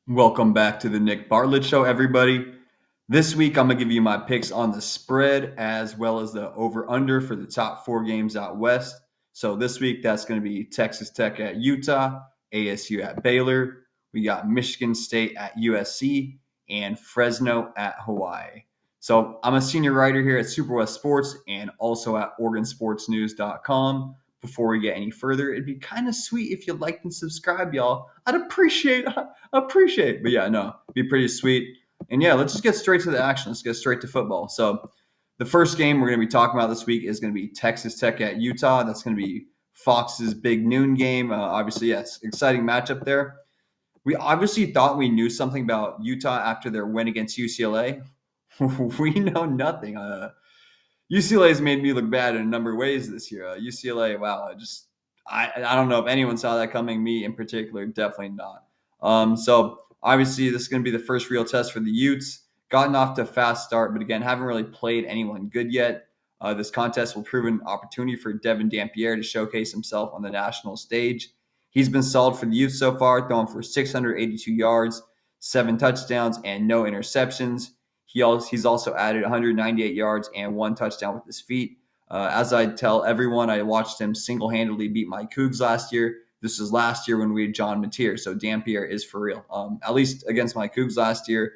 Welcome back to the Nick Bartlett Show, everybody. This week, I'm going to give you my picks on the spread as well as the over-under for the top 4 games out west. So this week, that's going to be Texas Tech at Utah, ASU at Baylor. We got Michigan State at USC and Fresno at Hawaii. So I'm a senior writer here at Super West Sports and also at OregonSportsNews.com. Before we get any further, it'd be kind of sweet if you liked and subscribe, y'all. I'd appreciate it. But yeah, no, it'd be pretty sweet. And yeah, let's just get straight to the action. Let's get straight to football. So the first game we're going to be talking about this week is going to be Texas Tech at Utah. That's going to be Fox's big noon game. Obviously, yes, exciting matchup there. We obviously thought we knew something about Utah after their win against UCLA. We know nothing. UCLA has made me look bad in a number of ways this year. UCLA, wow, I don't know if anyone saw that coming. Me in particular, definitely not. So obviously, this is going to be the first real test for the Utes. Gotten off to a fast start, but again, haven't really played anyone good yet. This contest will prove an opportunity for Devin Dampier to showcase himself on the national stage. He's been solid for the Utes so far, throwing for 682 yards, 7 touchdowns, and no interceptions. He's also added 198 yards and 1 touchdown with his feet. As I tell everyone, I watched him single-handedly beat my Cougs last year. This was last year when we had John Mateer, so Dampier is for real. At least against my Cougs last year,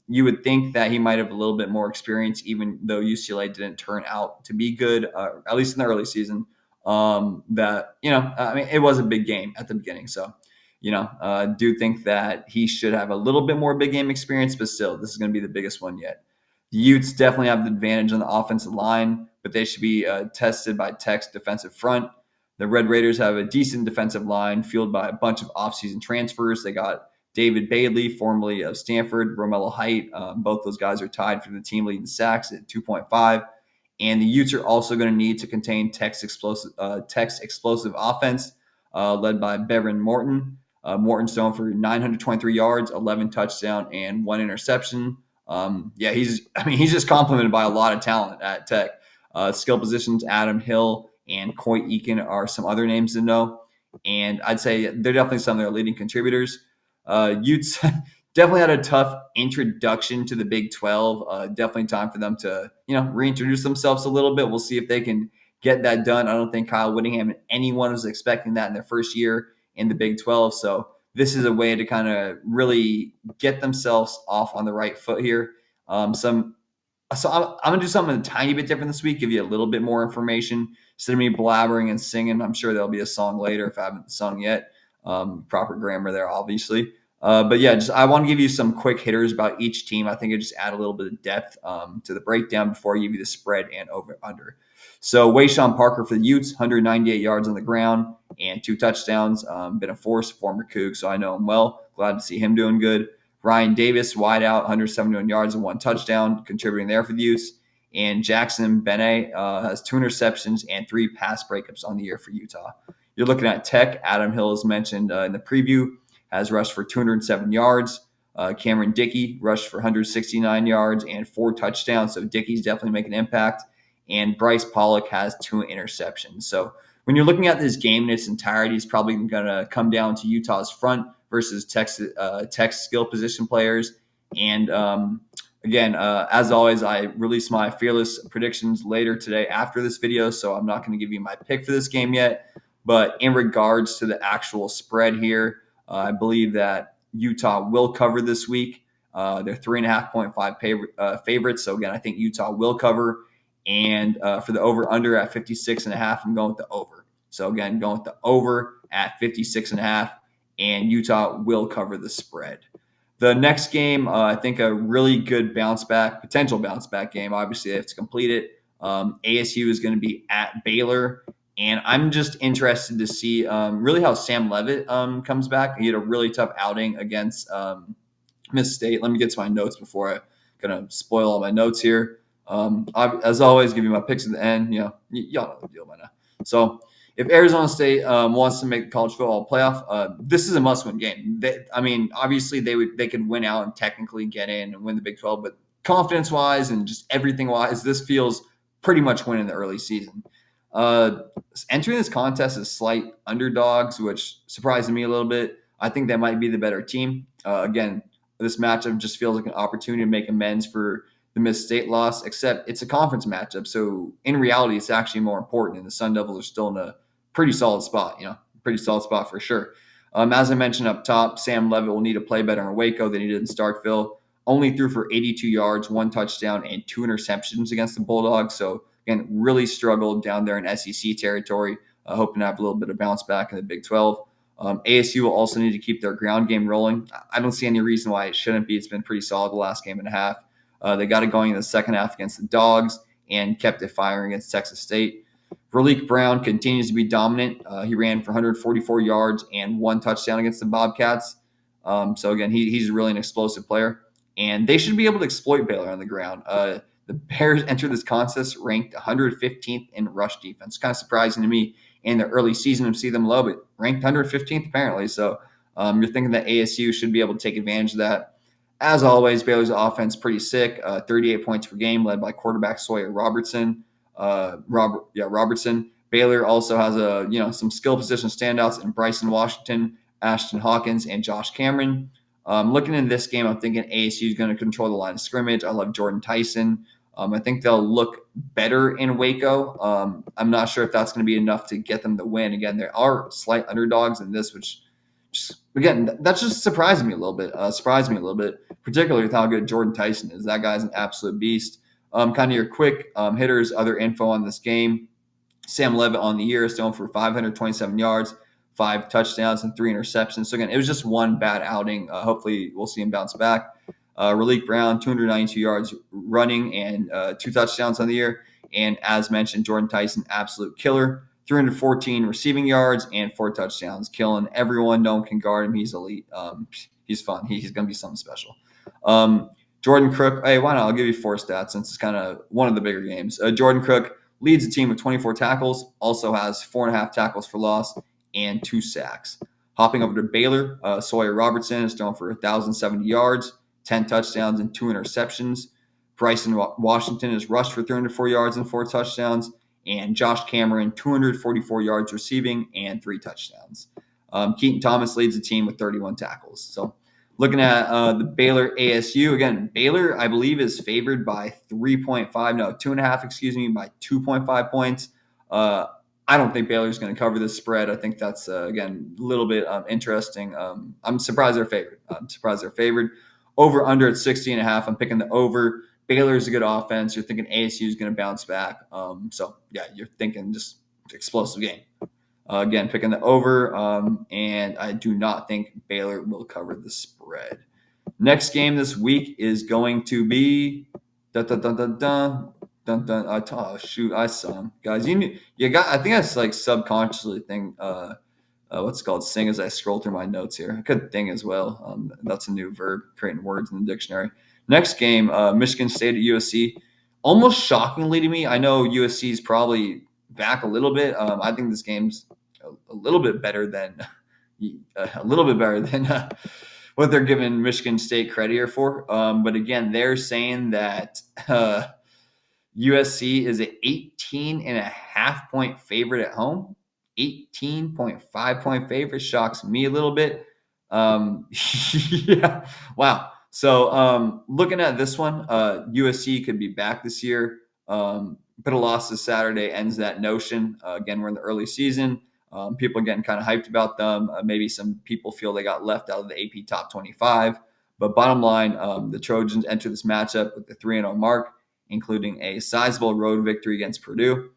you would think that he might have a little bit more experience, even though UCLA didn't turn out to be good, at least in the early season. It was a big game at the beginning, so do think that he should have a little bit more big game experience, but still, this is going to be the biggest one yet. The Utes definitely have the advantage on the offensive line, but they should be tested by Tech's defensive front. The Red Raiders have a decent defensive line fueled by a bunch of offseason transfers. They got David Bailey, formerly of Stanford, Romello Height. Both those guys are tied for the team leading sacks at 2.5. And the Utes are also going to need to contain Tech's explosive offense, led by Bevan Morton. Morton's thrown for 923 yards, 11 touchdowns, and 1 interception. He's just complimented by a lot of talent at Tech. Skill positions, Adam Hill and Coy Eakin are some other names to know. And I'd say they're definitely some of their leading contributors. Utes definitely had a tough introduction to the Big 12. Definitely time for them to, reintroduce themselves a little bit. We'll see if they can get that done. I don't think Kyle Whittingham and anyone was expecting that in their first year in the Big 12. So this is a way to kind of really get themselves off on the right foot here. I'm going to do something a tiny bit different this week, give you a little bit more information. Instead of me blabbering and singing, I'm sure there'll be a song later if I haven't sung yet. Proper grammar there, obviously. But yeah, I want to give you some quick hitters about each team. I think it just add a little bit of depth to the breakdown before I give you the spread and over/under. So Wayshawn Parker for the Utes, 198 yards on the ground and 2 touchdowns. Been a former Coug, so I know him well. Glad to see him doing good. Ryan Davis, wide out, 171 yards and 1 touchdown, contributing there for the Utes. And Jackson Bene has 2 interceptions and 3 pass breakups on the year for Utah. You're looking at Tech. Adam Hill, as mentioned in the preview, has rushed for 207 yards. Cameron Dickey rushed for 169 yards and 4 touchdowns. So Dickey's definitely making an impact. And Bryce Pollock has 2 interceptions. So when you're looking at this game in its entirety, it's probably going to come down to Utah's front versus Tech's skill position players. And again, as always, I release my fearless predictions later today after this video, so I'm not going to give you my pick for this game yet. But in regards to the actual spread here, I believe that Utah will cover this week. They're 3.5 favorites. So again, I think Utah will cover. And for the over/under at 56.5, I'm going with the over. So again, going with the over at 56.5, and Utah will cover the spread. The next game, I think a really good potential bounce back game. Obviously, they have to complete it. ASU is going to be at Baylor. And I'm just interested to see really how Sam Leavitt comes back. He had a really tough outing against Miss State. Let me get to my notes before I kind of spoil all my notes here. As always, give you my picks at the end. Y'all know the deal by now. So if Arizona State wants to make the college football playoff, this is a must-win game. Obviously they could win out and technically get in and win the Big 12, but confidence-wise and just everything-wise, this feels pretty much winning the early season. Entering this contest as slight underdogs, which surprised me a little bit. I think that might be the better team. Again, this matchup just feels like an opportunity to make amends for the missed state loss, except it's a conference matchup. So in reality, it's actually more important. And the Sun Devils are still in a pretty solid spot, pretty solid spot for sure. As I mentioned up top, Sam Levitt will need to play better in Waco than he did in Starkville. Only threw for 82 yards, 1 touchdown, and 2 interceptions against the Bulldogs. So, again, really struggled down there in SEC territory, hoping to have a little bit of bounce back in the Big 12. ASU will also need to keep their ground game rolling. I don't see any reason why it shouldn't be. It's been pretty solid the last game and a half. They got it going in the second half against the Dogs and kept it firing against Texas State. Raleek Brown continues to be dominant. He ran for 144 yards and 1 touchdown against the Bobcats. So, again, he's really an explosive player. And they should be able to exploit Baylor on the ground. The Bears entered this contest ranked 115th in rush defense. Kind of surprising to me in the early season to see them low, but ranked 115th apparently. So you're thinking that ASU should be able to take advantage of that. As always, Baylor's offense pretty sick. 38 points per game, led by quarterback Sawyer Robertson. Robertson. Baylor also has some skill position standouts in Bryson Washington, Ashton Hawkins, and Josh Cameron. Looking in this game, I'm thinking ASU is going to control the line of scrimmage. I love Jordan Tyson. I think they'll look better in Waco. I'm not sure if that's going to be enough to get them the win. Again, there are slight underdogs in this, which, that's just surprising me a little bit. Particularly with how good Jordan Tyson is. That guy's an absolute beast. Kind of your quick hitters, other info on this game. Sam Levitt on the year is thrown for 527 yards, 5 touchdowns, and 3 interceptions. So, again, it was just one bad outing. Hopefully, we'll see him bounce back. Raleek Brown, 292 yards running and 2 touchdowns on the year. And as mentioned, Jordan Tyson, absolute killer. 314 receiving yards and 4 touchdowns, killing everyone. No one can guard him. He's elite. He's fun. He's going to be something special. Jordan Crook, hey, why not? I'll give you 4 stats since it's kind of one of the bigger games. Jordan Crook leads the team with 24 tackles, also has 4.5 tackles for loss and 2 sacks. Hopping over to Baylor, Sawyer Robertson is thrown for 1,070 yards, 10 touchdowns, and 2 interceptions. Bryson Washington is rushed for 304 yards and 4 touchdowns. And Josh Cameron, 244 yards receiving and 3 touchdowns. Keaton Thomas leads the team with 31 tackles. So looking at the Baylor ASU, again, Baylor, I believe, is favored by 2.5, by 2.5 points. I don't think Baylor's going to cover this spread. I think that's, again, a little bit interesting. I'm surprised they're favored. Over under at 60.5. I'm picking the over. Baylor's a good offense. You're thinking ASU is going to bounce back. You're thinking just explosive game. Again, picking the over, and I do not think Baylor will cover the spread. Next game this week is going to be oh shoot, I saw him, guys. I think I like subconsciously think what's it called, sing as I scroll through my notes here. I could think as well. That's a new verb, creating words in the dictionary. Next game, Michigan State at USC. Almost shockingly to me, I know USC is probably back a little bit. I think this game's a little bit better than what they're giving Michigan State credit here for. But again, they're saying that USC is an 18.5 point favorite at home. 18.5 point favorite shocks me a little bit. Yeah, wow. So looking at this one, USC could be back this year, but a loss this Saturday ends that notion. Again, we're in the early season. People are getting kind of hyped about them. Maybe some people feel they got left out of the AP top 25. But bottom line, the Trojans enter this matchup with the 3-0 mark, including a sizable road victory against Purdue.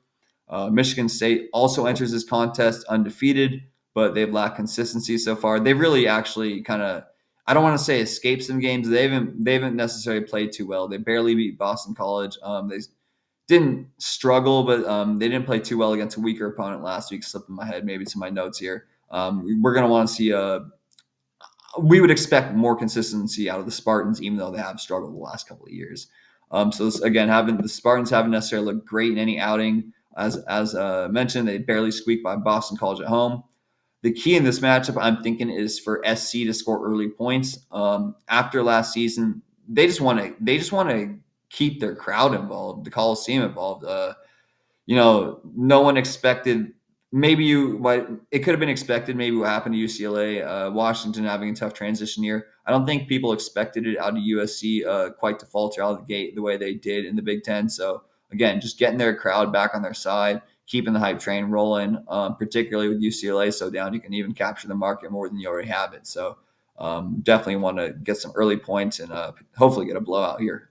Michigan State also enters this contest undefeated, but they've lacked consistency so far. They've really actually kind of, I don't want to say escaped some games. They haven't necessarily played too well. They barely beat Boston College. They didn't struggle, but they didn't play too well against a weaker opponent last week. Slipping my head maybe to my notes here. We're going to want to see we would expect more consistency out of the Spartans, even though they have struggled the last couple of years. So this, again, the Spartans haven't necessarily looked great in any outing. As mentioned, they barely squeaked by Boston College at home. The key in this matchup, I'm thinking, is for SC to score early points. After last season, they just want to keep their crowd involved, the Coliseum involved. No one expected it could have been expected. Maybe what happened to UCLA, Washington having a tough transition year. I don't think people expected it out of USC quite to falter out of the gate the way they did in the Big Ten. So again, just getting their crowd back on their side, keeping the hype train rolling, particularly with UCLA so down, you can even capture the market more than you already have it. So definitely want to get some early points and hopefully get a blowout here.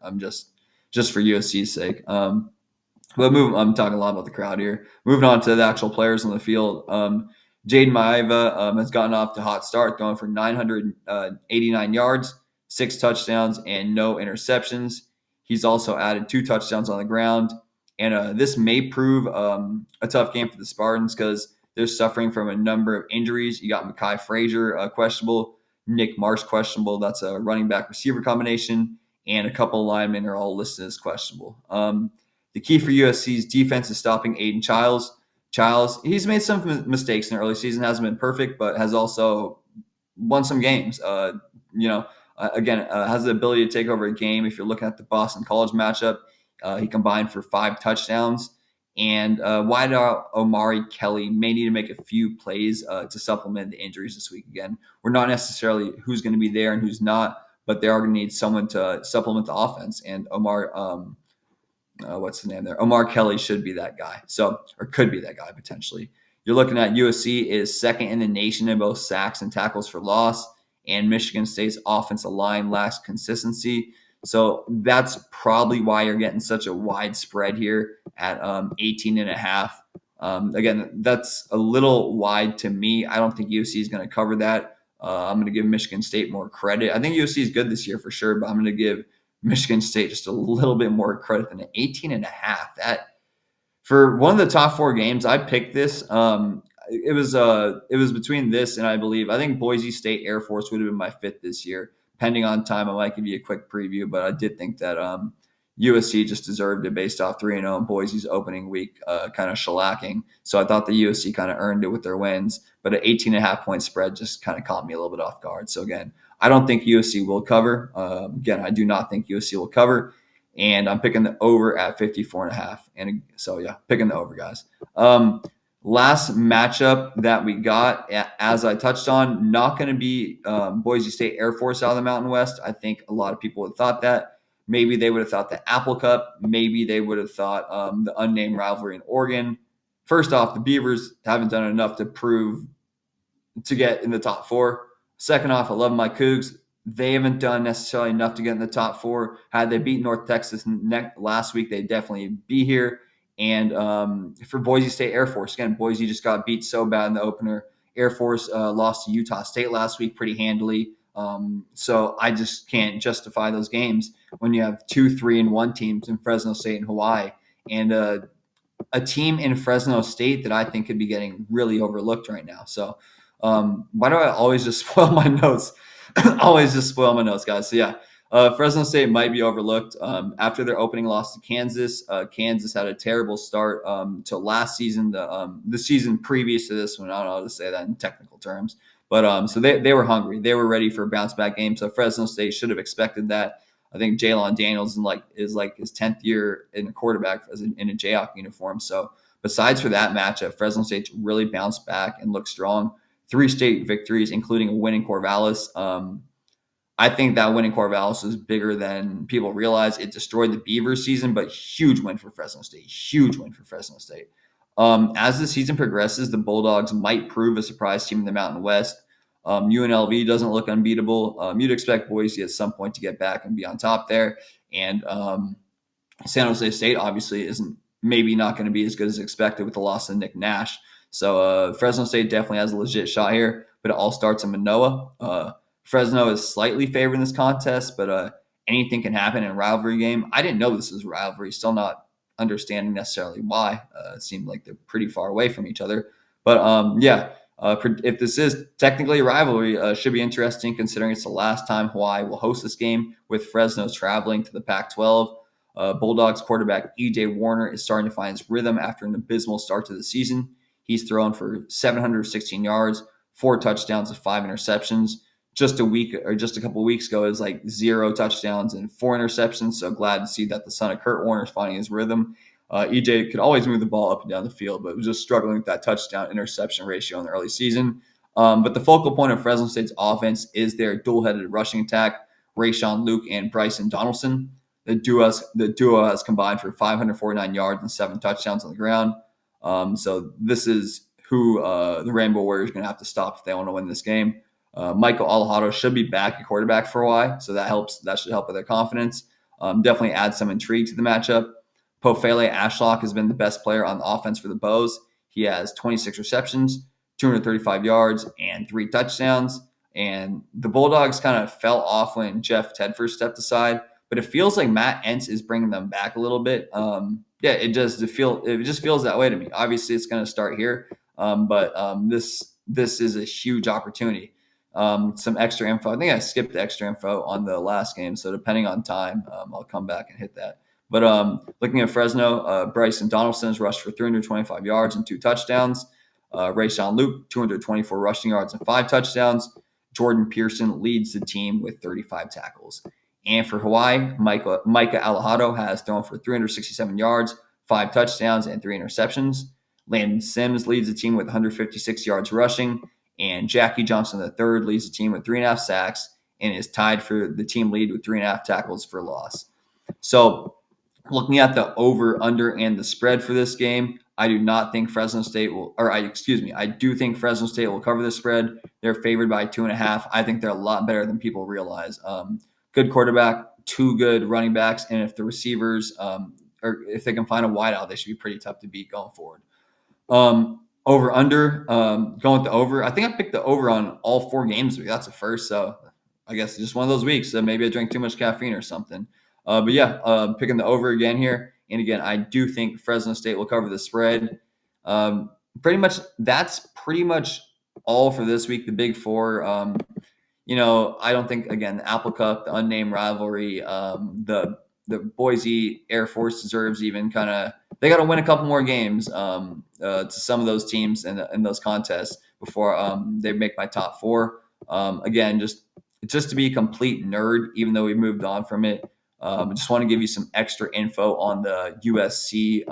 Just for USC's sake. I'm talking a lot about the crowd here. Moving on to the actual players on the field. Jaden Maiava has gotten off to a hot start, going for 989 yards, 6 touchdowns, and no interceptions. He's also added 2 touchdowns on the ground. And this may prove a tough game for the Spartans because they're suffering from a number of injuries. You got Mekhi Frazier questionable, Nick Marsh questionable. That's a running back receiver combination. And a couple of linemen are all listed as questionable. The key for USC's defense is stopping Aiden Childs, he's made some mistakes in the early season, hasn't been perfect, but has also won some games. Has the ability to take over a game. If you're looking at the Boston College matchup, he combined for 5 touchdowns. And wideout Omari Kelly may need to make a few plays to supplement the injuries this week. Again, we're not necessarily who's going to be there and who's not, but they are going to need someone to supplement the offense. And what's the name there? Omar Kelly should be that guy. Or could be that guy potentially. You're looking at USC is second in the nation in both sacks and tackles for loss, and Michigan State's offensive line lacks consistency. So that's probably why you're getting such a wide spread here at 18.5. Again, that's a little wide to me. I don't think USC is going to cover that. I'm going to give Michigan State more credit. I think USC is good this year for sure, but I'm going to give Michigan State just a little bit more credit than an 18.5. That for one of the top 4 games, I picked this. It was between this and I think Boise State Air Force would have been my 5th this year. Pending on time, I might give you a quick preview, but I did think that USC just deserved it based off 3-0 and Boise's opening week kind of shellacking. So I thought the USC kind of earned it with their wins, but an 18.5 point spread just kind of caught me a little bit off guard. So again, I don't think USC will cover. Again, I do not think USC will cover, and I'm picking the over at 54.5. And so yeah, picking the over, guys. Last matchup that we got, as I touched on, not going to be Boise State Air Force out of the Mountain West. I think a lot of people would have thought that. Maybe they would have thought the Apple Cup. Maybe they would have thought the unnamed rivalry in Oregon. First off, the Beavers haven't done enough to get in the top 4. Second off, I love my Cougs. They haven't done necessarily enough to get in the top 4. Had they beat North Texas last week, they'd definitely be here. And for Boise State Air Force, again, Boise just got beat so bad in the opener. Air Force lost to Utah State last week pretty handily. So I just can't justify those games when you have 2 3-1 teams in Fresno State and Hawaii. And a team in Fresno State that I think could be getting really overlooked right now. So why do I always just spoil my notes? Always just spoil my notes, guys. So yeah, Fresno State might be overlooked after their opening loss to Kansas. Kansas had a terrible start to last season, the season previous to this one. I don't know how to say that in technical terms, but so they were hungry. They were ready for a bounce back game. So Fresno State should have expected that. I think Jalon Daniels is like his 10th year in a quarterback in a Jayhawk uniform. So besides for that matchup, Fresno State's really bounced back and looked strong. 3 state victories, including a win in Corvallis. I think that win in Corvallis is bigger than people realize. It destroyed the Beavers season, but huge win for Fresno State. Huge win for Fresno State. As the season progresses, the Bulldogs might prove a surprise team in the Mountain West. UNLV doesn't look unbeatable. You'd expect Boise at some point to get back and be on top there. And San Jose State obviously isn't maybe not going to be as good as expected with the loss of Nick Nash. So Fresno State definitely has a legit shot here, but it all starts in Manoa. Fresno is slightly favored in this contest, but anything can happen in a rivalry game. I didn't know this was a rivalry, still not understanding necessarily why. It seemed like they're pretty far away from each other. But if this is technically a rivalry, should be interesting considering it's the last time Hawaii will host this game with Fresno traveling to the Pac-12. Bulldogs quarterback E.J. Warner is starting to find his rhythm after an abysmal start to the season. He's thrown for 716 yards, 4 touchdowns, and 5 interceptions. Just a couple of weeks ago, it was like 0 touchdowns and 4 interceptions. So glad to see that the son of Kurt Warner is finding his rhythm. EJ could always move the ball up and down the field, but was just struggling with that touchdown interception ratio in the early season. But the focal point of Fresno State's offense is their dual-headed rushing attack, Rayshawn Luke and Bryson Donaldson. The duo has combined for 549 yards and 7 touchdowns on the ground. So this is who the Rainbow Warriors are going to have to stop if they want to win this game. Michael Alejado should be back at quarterback for Hawai'i, so that helps. That should help with their confidence. Definitely add some intrigue to the matchup. Pofele Ashlock has been the best player on the offense for the Bows. He has 26 receptions, 235 yards, and 3 touchdowns. And the Bulldogs kind of fell off when Jeff Tedford stepped aside, but it feels like Matt Entz is bringing them back a little bit. It just feels that way to me. Obviously, it's going to start here, but this is a huge opportunity. Some extra info. I think I skipped the extra info on the last game, so depending on time, I'll come back and hit that. But looking at Fresno, Bryson Donaldson has rushed for 325 yards and 2 touchdowns. Rayshawn Luke, 224 rushing yards and 5 touchdowns. Jordan Pearson leads the team with 35 tackles. And for Hawai'i, Micah Alejado has thrown for 367 yards, 5 touchdowns, and 3 interceptions. Landon Sims leads the team with 156 yards rushing. And Jackie Johnson III leads the team with 3.5 sacks and is tied for the team lead with 3.5 tackles for loss. So looking at the over, under, and the spread for this game, I do not think Fresno State will, I do think Fresno State will cover the spread. They're favored by 2.5. I think they're a lot better than people realize. Good quarterback, 2 good running backs, and if the receivers, or if they can find a wideout, they should be pretty tough to beat going forward. Over under, going with the over. I think I picked the over on all 4 games. That's a first, so I guess it's just one of those weeks. So maybe I drank too much caffeine or something. But yeah, picking the over again here. And again, I do think Fresno State will cover the spread. That's pretty much all for this week. The Big Four. I don't think, again, the Apple Cup, the unnamed rivalry, the Boise Air Force deserves even kind of, they got to win a couple more games to some of those teams in those contests before they make my top 4. Again, just to be a complete nerd, even though we moved on from it. I just want to give you some extra info on the USC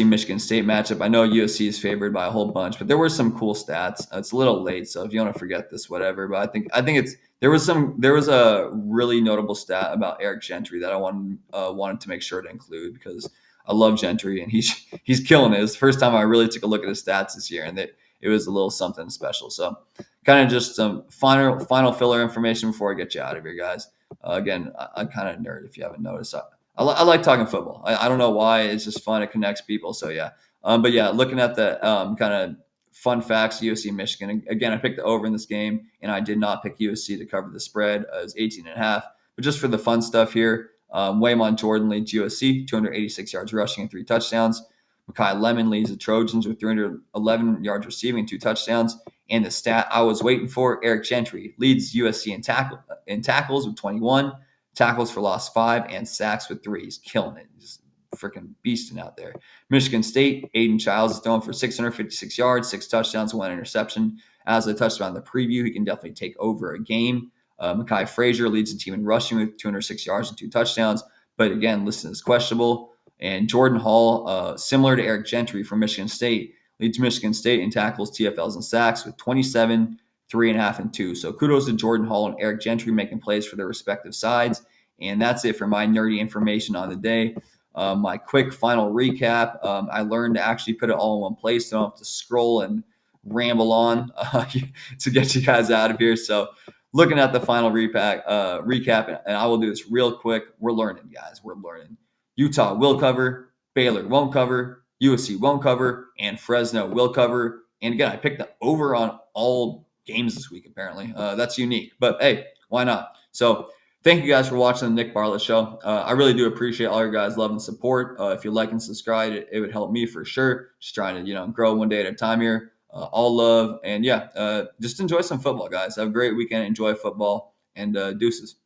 Michigan State matchup. I know USC is favored by a whole bunch, but there were some cool stats. It's a little late, so if you want to forget this, whatever. But I think there was a really notable stat about Eric Gentry that I wanted to make sure to include because I love Gentry and he's killing it. It's the first time I really took a look at his stats this year, and it was a little something special. So kind of just some final filler information before I get you out of here, guys. Again, I'm kind of a nerd if you haven't noticed. I like talking football. I don't know why. It's just fun. It connects people. So yeah. But yeah, looking at the kind of fun facts, USC Michigan. Again, I picked the over in this game, and I did not pick USC to cover the spread. It was 18.5. But just for the fun stuff here, Waymon Jordan leads USC, 286 yards rushing and 3 touchdowns. Makai Lemon leads the Trojans with 311 yards receiving and 2 touchdowns. And the stat I was waiting for, Eric Gentry leads USC in tackles with 21, tackles for loss 5, and sacks with 3. He's killing it. He's freaking beasting out there. Michigan State, Aiden Childs is throwing for 656 yards, 6 touchdowns, 1 interception. As I touched on in the preview, he can definitely take over a game. Mekhi Frazier leads the team in rushing with 206 yards and 2 touchdowns, but again, listed as questionable. And Jordan Hall, similar to Eric Gentry from Michigan State, leads Michigan State in tackles, TFLs, and sacks with 27, 3.5, and 2. So kudos to Jordan Hall and Eric Gentry making plays for their respective sides. And that's it for my nerdy information on the day. My quick final recap. I learned to actually put it all in one place, so I don't have to scroll and ramble on to get you guys out of here. So looking at the final recap, and I will do this real quick. We're learning, guys. We're learning. Utah will cover. Baylor won't cover. USC won't cover. And Fresno will cover. And again, I picked the over on all games this week, apparently. That's unique. But hey, why not? So thank you guys for watching the Nick Bartlett Show. I really do appreciate all your guys' love and support. If you like and subscribe, it would help me for sure. Just trying to, grow one day at a time here. All love. And yeah, just enjoy some football, guys. Have a great weekend. Enjoy football. And deuces.